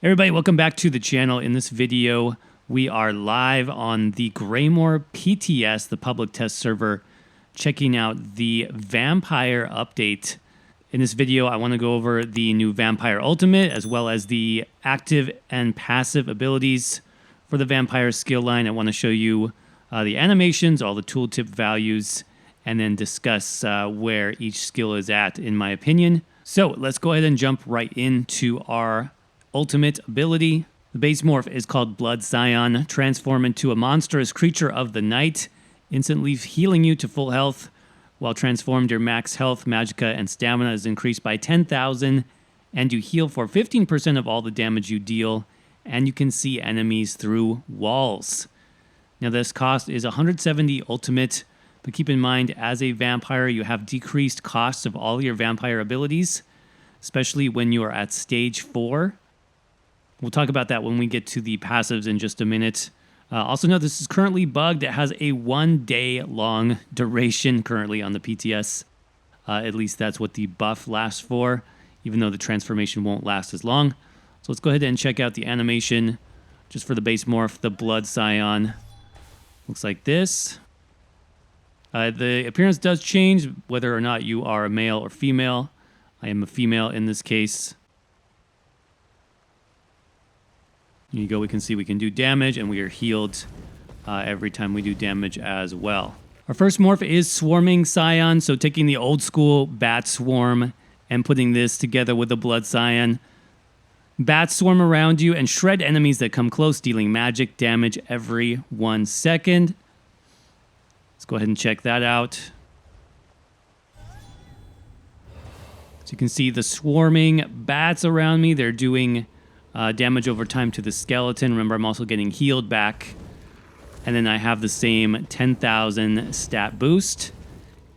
Everybody, welcome back to the channel. In this video, we are live on the Greymoor PTS, the public test server, checking out the Vampire update. In this video, I want to go over the new Vampire Ultimate, as well as the active and passive abilities for the Vampire skill line. I want to show you the animations, all the tooltip values, and then discuss where each skill is at, in my opinion. So let's go ahead and jump right into our ultimate ability. The base morph is called Blood Scion. Transform into a monstrous creature of the night, instantly healing you to full health. While transformed, your max health, magicka, and stamina is increased by 10,000, and you heal for 15% of all the damage you deal, and you can see enemies through walls. Now this cost is 170 ultimate, but keep in mind, as a vampire, you have decreased costs of all your vampire abilities, especially when you are at stage 4. We'll talk about that when we get to the passives in just a minute. Also note this is currently bugged. It has a 1 day long duration currently on the PTS. At least that's what the buff lasts for, even though the transformation won't last as long. So let's go ahead and check out the animation just for the base morph, the Blood Scion. Looks like this. The appearance does change whether or not you are a male or female. I am a female in this case. Here you go, we can see we can do damage, and we are healed every time we do damage as well. Our first morph is Swarming Scion, so taking the old school Bat Swarm and putting this together with the Blood Scion. Bats swarm around you and shred enemies that come close, dealing magic damage every 1 second. Let's go ahead and check that out. So you can see the swarming bats around me. They're doing damage over time to the skeleton. Remember, I'm also getting healed back. And then I have the same 10,000 stat boost,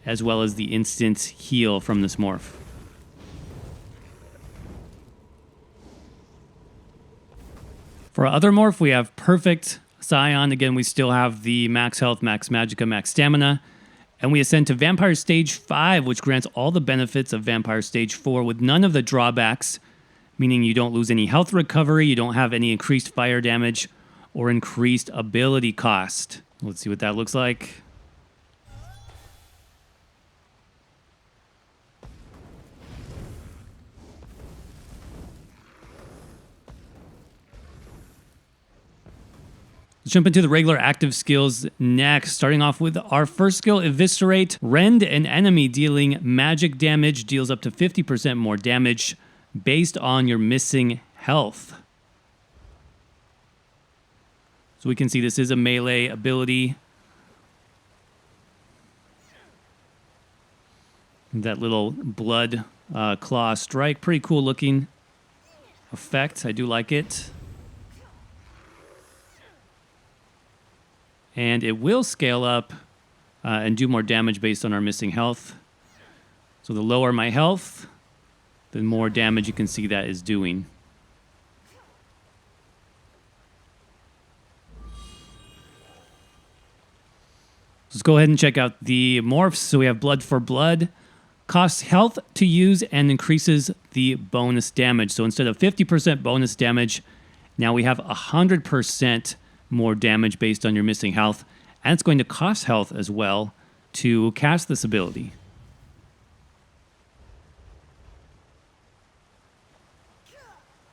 as well as the instant heal from this morph. For our other morph, we have Perfect Scion. Again, we still have the max health, max magicka, max stamina. And we ascend to Vampire Stage 5, which grants all the benefits of Vampire Stage 4 with none of the drawbacks, meaning you don't lose any health recovery, you don't have any increased fire damage, or increased ability cost. Let's see what that looks like. Let's jump into the regular active skills next, starting off with our first skill, Eviscerate. Rend an enemy dealing magic damage, deals up to 50% more damage based on your missing health. So we can see this is a melee ability. That little blood claw strike, pretty cool looking effect. I do like it. And it will scale up and do more damage based on our missing health. So the lower my health, the more damage you can see that is doing. Let's go ahead and check out the morphs. So we have Blood for Blood. Costs health to use and increases the bonus damage. So instead of 50% bonus damage, now we have 100% more damage based on your missing health. And it's going to cost health as well to cast this ability.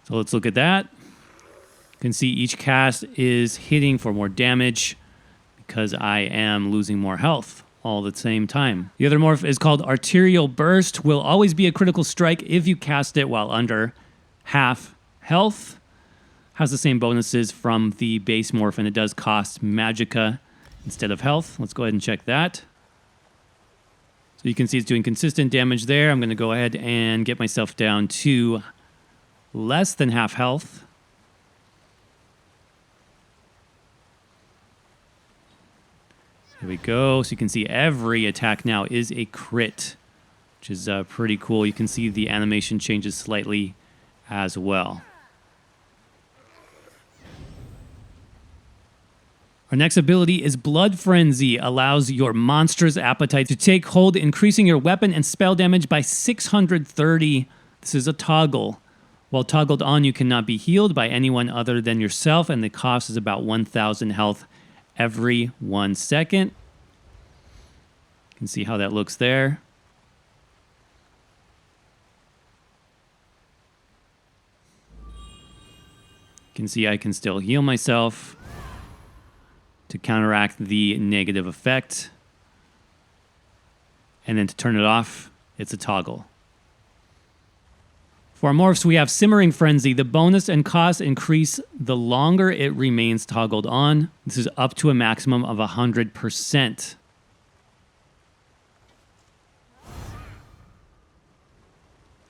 So let's look at that. You can see each cast is hitting for more damage because I am losing more health all at the same time. The other morph is called Arterial Burst. Will always be a critical strike if you cast it while under half health. Has the same bonuses from the base morph, and it does cost magicka instead of health. Let's go ahead and check that. So you can see it's doing consistent damage there. I'm going to go ahead and get myself down to less than half health. Here we go. So you can see every attack now is a crit, which is pretty cool. You can see the animation changes slightly as well. Our next ability is Blood Frenzy. Allows your monster's appetite to take hold, increasing your weapon and spell damage by 630. This is a toggle. While toggled on, you cannot be healed by anyone other than yourself, and the cost is about 1,000 health every 1 second. You can see how that looks there. You can see I can still heal myself to counteract the negative effect. And then to turn it off, it's a toggle. For our morphs, we have Simmering Frenzy. The bonus and cost increase the longer it remains toggled on. This is up to a maximum of 100%.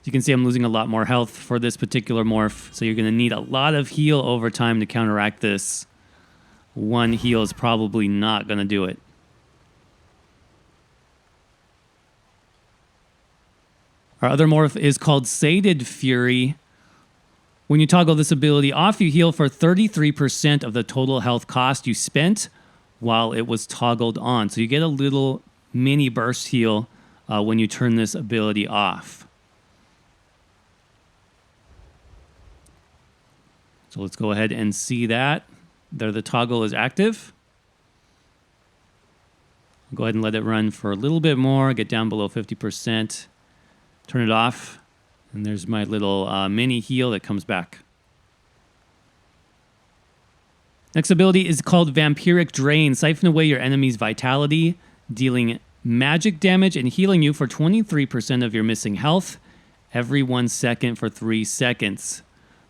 You can see I'm losing a lot more health for this particular morph, so you're going to need a lot of heal over time to counteract this. One heal is probably not going to do it. Our other morph is called Sated Fury. When you toggle this ability off, you heal for 33% of the total health cost you spent while it was toggled on. So you get a little mini burst heal when you turn this ability off. So let's go ahead and see that. There, the toggle is active. Go ahead and let it run for a little bit more, get down below 50%. Turn it off, and there's my little mini heal that comes back. Next ability is called Vampiric Drain. Siphon away your enemy's vitality, dealing magic damage and healing you for 23% of your missing health every 1 second for 3 seconds.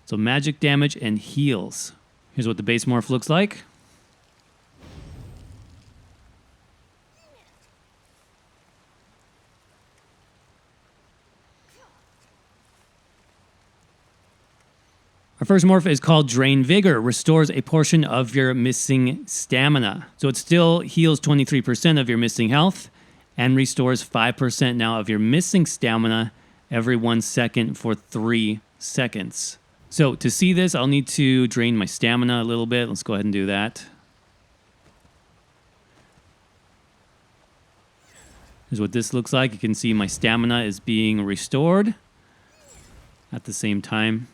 So magic damage and heals. Here's what the base morph looks like. Our first morph is called Drain Vigor. Restores a portion of your missing stamina. So it still heals 23% of your missing health and restores 5% now of your missing stamina every 1 second for 3 seconds. So to see this, I'll need to drain my stamina a little bit. Let's go ahead and do that. Here's what this looks like. You can see my stamina is being restored at the same time.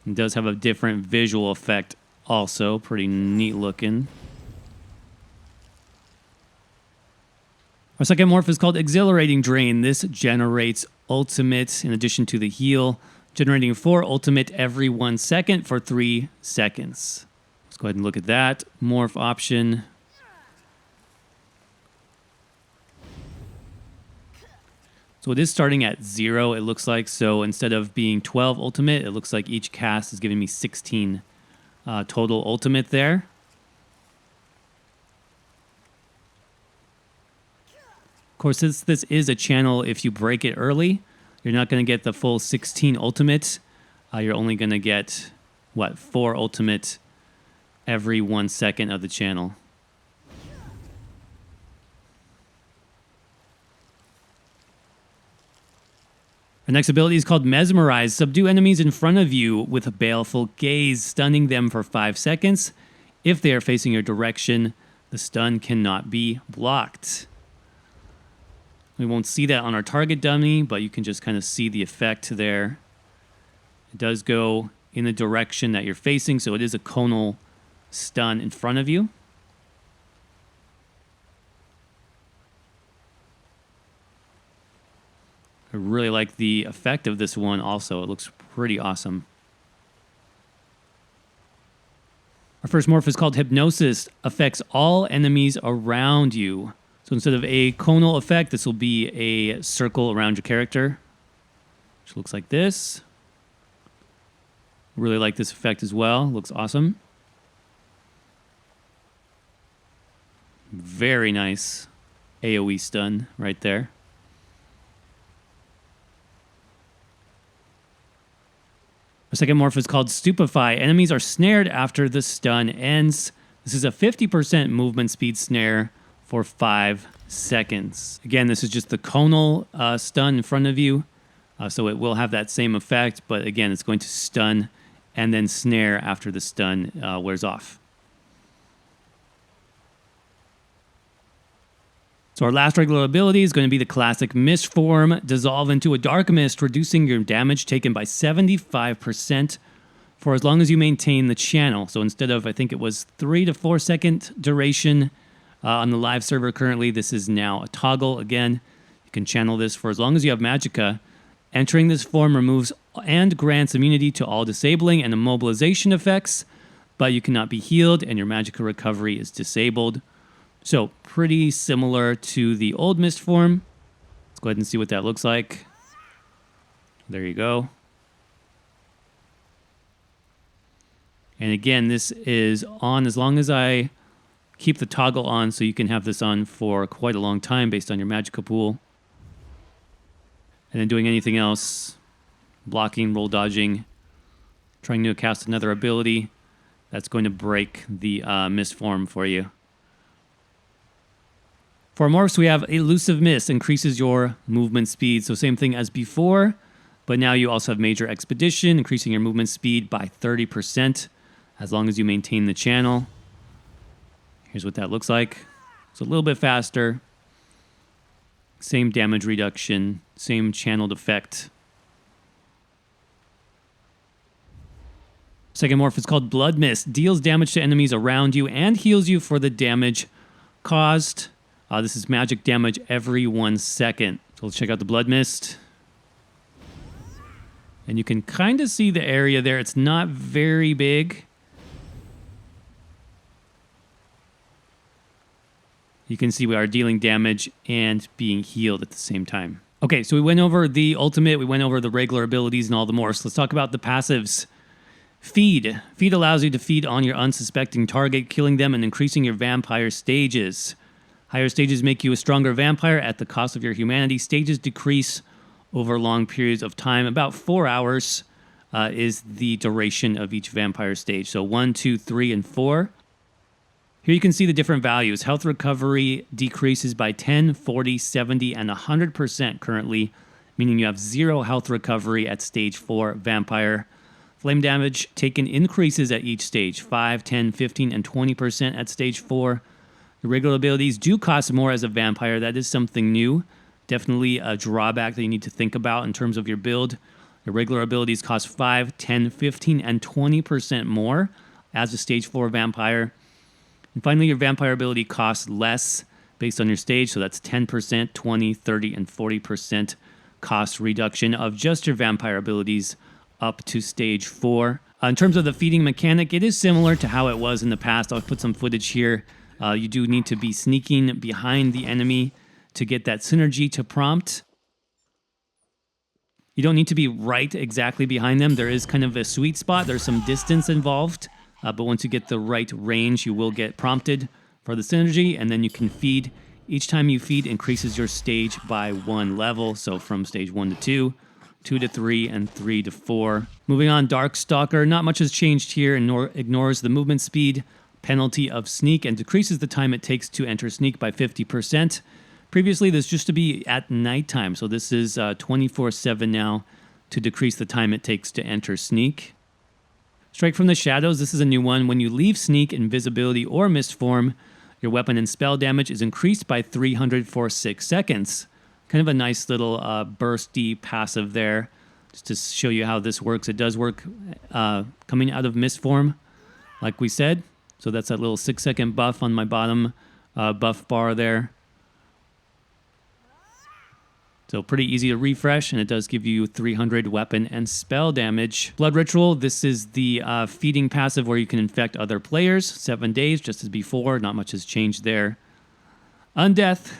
It does have a different visual effect also. Pretty neat looking. Our second morph is called Exhilarating Drain. This generates ultimate in addition to the heal, generating 4 ultimate every 1 second for 3 seconds. Let's go ahead and look at that morph option. So it is starting at 0, it looks like. So instead of being 12 ultimate, it looks like each cast is giving me 16 total ultimate there. Of course, since this is a channel, if you break it early, you're not going to get the full 16 ultimate. You're only going to get, 4 ultimate every 1 second of the channel. Our next ability is called Mesmerize. Subdue enemies in front of you with a baleful gaze, stunning them for 5 seconds. If they are facing your direction, the stun cannot be blocked. We won't see that on our target dummy, but you can just kind of see the effect there. It does go in the direction that you're facing, so it is a conal stun in front of you. I really like the effect of this one also. It looks pretty awesome. Our first morph is called Hypnosis. Affects all enemies around you. So instead of a conal effect, this will be a circle around your character, which looks like this. Really like this effect as well. Looks awesome. Very nice AoE stun right there. Our second morph is called Stupefy. Enemies are snared after the stun ends. This is a 50% movement speed snare for 5 seconds. Again, this is just the conal stun in front of you, so it will have that same effect, but again, it's going to stun and then snare after the stun wears off. So our last regular ability is going to be the classic Mist form. Dissolve into a dark mist, reducing your damage taken by 75% for as long as you maintain the channel. So instead of, I think it was 3 to 4 second duration on the live server currently, this is now a toggle. Again, you can channel this for as long as you have Magicka. Entering this form removes and grants immunity to all disabling and immobilization effects, but you cannot be healed and your Magicka recovery is disabled. So pretty similar to the old Mist form. Let's go ahead and see what that looks like. There you go. And again, this is on as long as I keep the toggle on, so you can have this on for quite a long time based on your Magicka pool. And then doing anything else, blocking, roll dodging, trying to cast another ability, that's going to break the Mist form for you. For morphs, we have Elusive Mist, increases your movement speed. So same thing as before, but now you also have Major Expedition, increasing your movement speed by 30% as long as you maintain the channel. Here's what that looks like. It's a little bit faster. Same damage reduction, same channeled effect. Second morph is called Blood Mist. Deals damage to enemies around you and heals you for the damage caused. This is magic damage every 1 second. So let's check out the Blood Mist. And you can kind of see the area there. It's not very big. You can see we are dealing damage and being healed at the same time. Okay, so we went over the ultimate, we went over the regular abilities and all the more. So let's talk about the passives. Feed. Feed allows you to feed on your unsuspecting target, killing them and increasing your vampire stages. Higher stages make you a stronger vampire at the cost of your humanity. Stages decrease over long periods of time. About 4 hours is the duration of each vampire stage. So 1, 2, 3, and 4. Here you can see the different values. Health recovery decreases by 10, 40, 70, and 100% currently, meaning you have 0 health recovery at stage 4 vampire. Flame damage taken increases at each stage, 5, 10, 15, and 20% at stage 4. The regular abilities do cost more as a vampire. That is something new. Definitely a drawback that you need to think about in terms of your build. The regular abilities cost 5, 10, 15, and 20% more as a stage 4 vampire. And finally, your vampire ability costs less based on your stage. So that's 10%, 20, 30, and 40% cost reduction of just your vampire abilities up to stage 4. In terms of the feeding mechanic, it is similar to how it was in the past. I'll put some footage here. You do need to be sneaking behind the enemy to get that synergy to prompt. You don't need to be right exactly behind them. There is kind of a sweet spot. There's some distance involved. But once you get the right range, you will get prompted for the synergy, and then you can feed. Each time you feed increases your stage by 1 level. So from stage 1 to 2, 2 to 3, and 3 to 4. Moving on, Dark Stalker. Not much has changed here, and ignores the movement speed penalty of sneak and decreases the time it takes to enter sneak by 50%. Previously, this used to be at nighttime, so this is 24/7 now to decrease the time it takes to enter sneak. Strike from the Shadows. This is a new one. When you leave sneak, invisibility, or mist form, your weapon and spell damage is increased by 300 for 6 seconds. Kind of a nice little bursty passive there. Just to show you how this works. It does work coming out of mist form, like we said. So that's that little 6-second buff on my bottom buff bar there. So pretty easy to refresh, and it does give you 300 weapon and spell damage. Blood Ritual, this is the feeding passive where you can infect other players. 7 days, just as before. Not much has changed there. Undeath,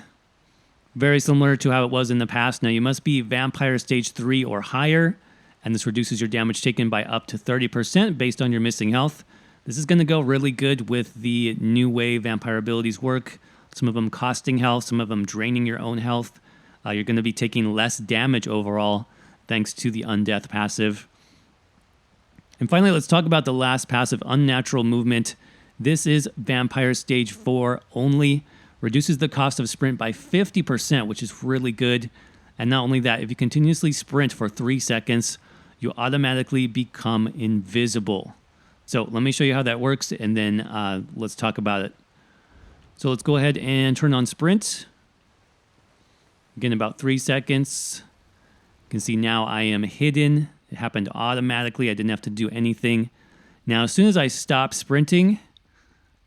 very similar to how it was in the past. Now you must be Vampire Stage 3 or higher, and this reduces your damage taken by up to 30% based on your missing health. This is going to go really good with the new way vampire abilities work. Some of them costing health, some of them draining your own health. You're going to be taking less damage overall thanks to the Undeath passive. And finally, let's talk about the last passive, Unnatural Movement. This is Vampire Stage 4 only. Reduces the cost of sprint by 50%, which is really good. And not only that, if you continuously sprint for 3 seconds, you automatically become invisible. So let me show you how that works, and then let's talk about it. So let's go ahead and turn on sprint. Again, about 3 seconds. You can see now I am hidden. It happened automatically. I didn't have to do anything. Now, as soon as I stop sprinting,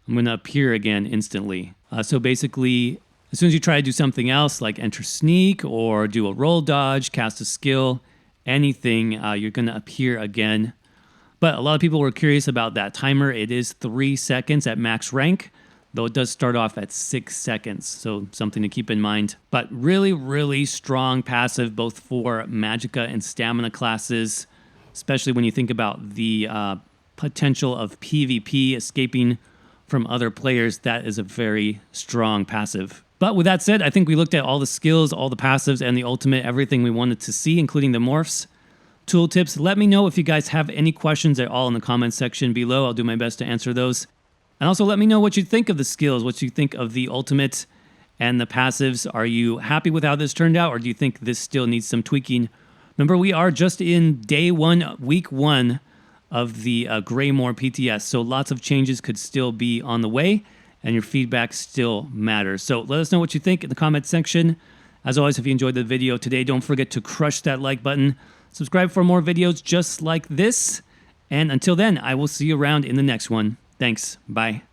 I'm going to appear again instantly. So basically, as soon as you try to do something else, like enter sneak or do a roll dodge, cast a skill, anything, you're going to appear again. But a lot of people were curious about that timer. It is 3 seconds at max rank, though it does start off at 6 seconds, so something to keep in mind. But really, really strong passive, both for Magicka and Stamina classes, especially when you think about the potential of PvP, escaping from other players. That is a very strong passive. But with that said, I think we looked at all the skills, all the passives, and the ultimate, everything we wanted to see, including the morphs. Tooltips, let me know if you guys have any questions at all in the comments section below. I'll do my best to answer those. And also let me know what you think of the skills, what you think of the ultimate and the passives. Are you happy with how this turned out, or do you think this still needs some tweaking? Remember, we are just in day 1, week 1 of the Greymoor PTS, so lots of changes could still be on the way, and your feedback still matters. So let us know what you think in the comments section. As always, if you enjoyed the video today, don't forget to crush that like button. Subscribe for more videos just like this. And until then, I will see you around in the next one. Thanks. Bye.